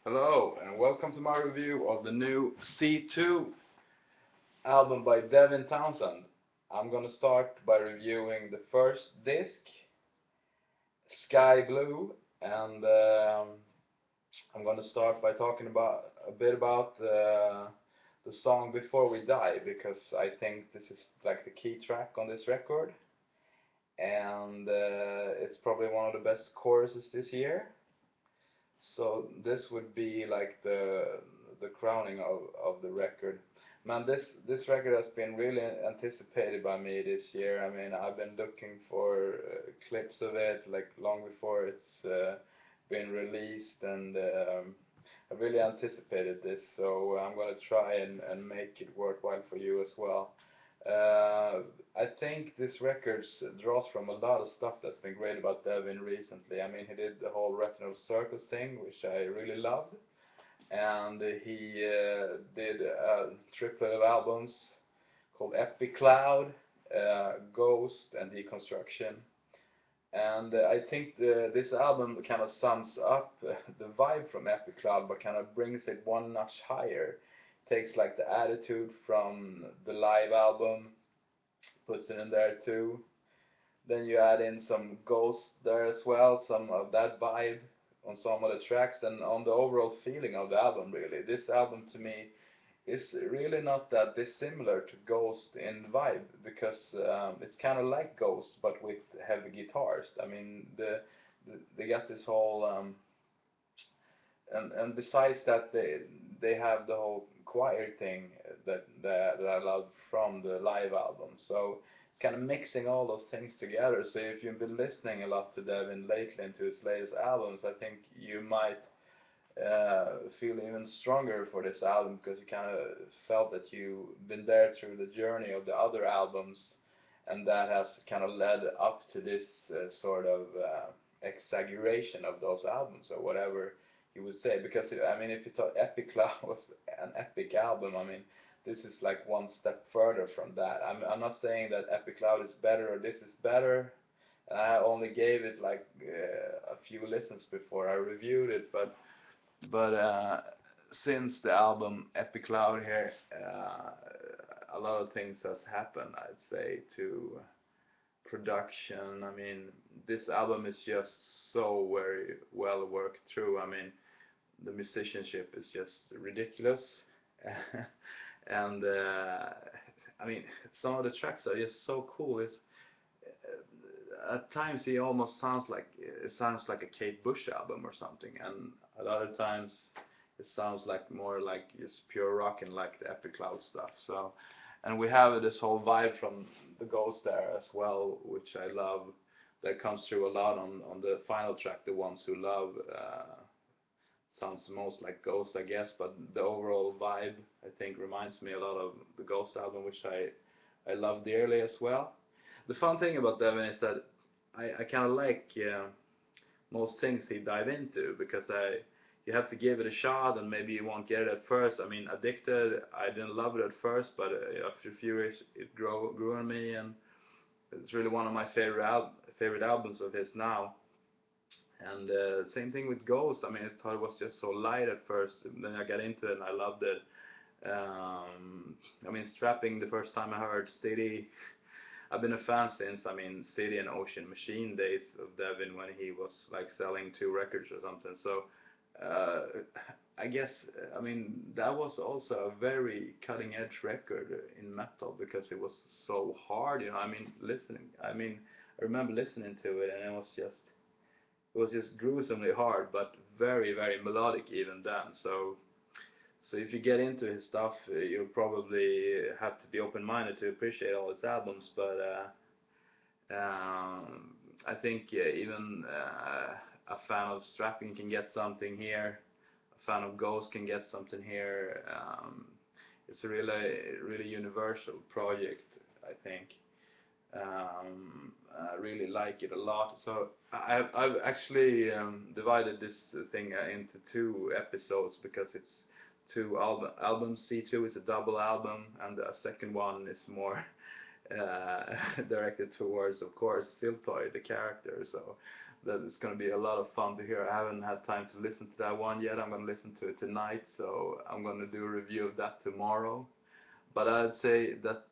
Hello and welcome to my review of the new C2 album by Devin Townsend. I'm gonna start by reviewing the first disc, Sky Blue, and I'm gonna start by talking about a bit about the song Before We Die, because I think this is like the key track on this record, and it's probably one of the best choruses this year. So this would be like the crowning of the record. Man, this record has been really anticipated by me this year. I mean, I've been looking for clips of it like long before it's been released, and I really anticipated this. So I'm gonna try and make it worthwhile for you as well. Uh, I think this record draws from a lot of stuff that's been great about Devin recently. I mean, he did the whole Retinal Circus thing, which I really loved, and he did a triplet of albums called Epic Cloud, Ghost, and Deconstruction. And I think this album kind of sums up the vibe from Epic Cloud, but kind of brings it one notch higher. Takes like the attitude from the live album, puts it in there too. Then you add in some Ghost there as well, some of that vibe on some of the tracks, and on the overall feeling of the album. Really, this album to me is really not that dissimilar to Ghost in vibe, because it's kind of like Ghost but with heavy guitars. I mean, they got this whole and besides that, they have the whole choir thing that I love from the live album. So it's kind of mixing all those things together. So if you've been listening a lot to Devin lately into his latest albums, I think you might feel even stronger for this album, because you kind of felt that you've been there through the journey of the other albums, and that has kind of led up to this sort of exaggeration of those albums, or whatever you would say. Because I mean, if you thought Epic Cloud was an epic album, I mean, this is like one step further from that. I'm not saying that Epic Cloud is better or this is better. I only gave it like a few listens before I reviewed it, but since the album Epic Cloud here, a lot of things has happened, I'd say, to production. I mean, this album is just so very well worked through. I mean, the musicianship is just ridiculous, and I mean, some of the tracks are just so cool. It's at times he almost sounds like a Kate Bush album or something, and a lot of times it sounds like more like just pure rock and like the Epic Cloud stuff. So, and we have this whole vibe from the Ghost there as well, which I love. That comes through a lot on the final track, The Ones Who Love. Sounds most like Ghost, I guess, but the overall vibe, I think, reminds me a lot of the Ghost album, which I love dearly as well. The fun thing about Devin is that I kind of like most things he dive into, because you have to give it a shot, and maybe you won't get it at first. I mean, Addicted, I didn't love it at first, but after a few years it grew on me, and it's really one of my favorite albums of his now. And same thing with Ghost. I mean, I thought it was just so light at first, and then I got into it and I loved it. I mean, Strapping, the first time I heard City, I've been a fan since, I mean, City and Ocean Machine days of Devin, when he was like selling two records or something. So uh, I guess, I mean, that was also a very cutting edge record in metal, because it was so hard, you know. I mean, I remember listening to it, and it was just gruesomely hard, but very, very melodic even then. So if you get into his stuff, you'll probably have to be open-minded to appreciate all his albums. But I think even a fan of Strapping can get something here. A fan of Ghost can get something here. It's a really, really universal project, I think. I really like it a lot. So I've actually divided this thing into two episodes, because it's two albums. C2 is a double album, and the second one is more directed towards, of course, Ziltoid, the character. So that it's going to be a lot of fun to hear. I haven't had time to listen to that one yet. I'm going to listen to it tonight, so I'm going to do a review of that tomorrow. But I'd say that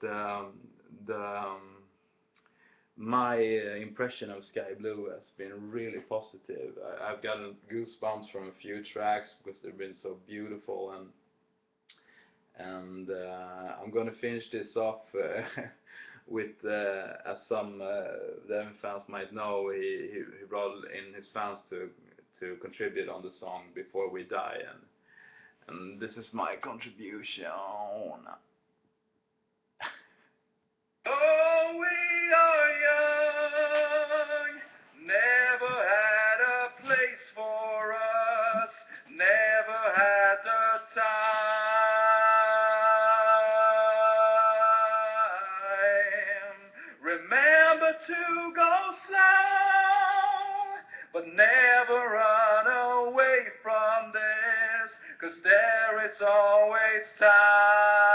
my impression of Sky Blue has been really positive. I've gotten goosebumps from a few tracks because they've been so beautiful, and I'm going to finish this off with, as some Devin fans might know, he brought in his fans to contribute on the song Before We Die, and this is my contribution. Oh, we are young, never had a place for us, never had the time. Remember to go slow, but never run away from this, 'cause there is always time.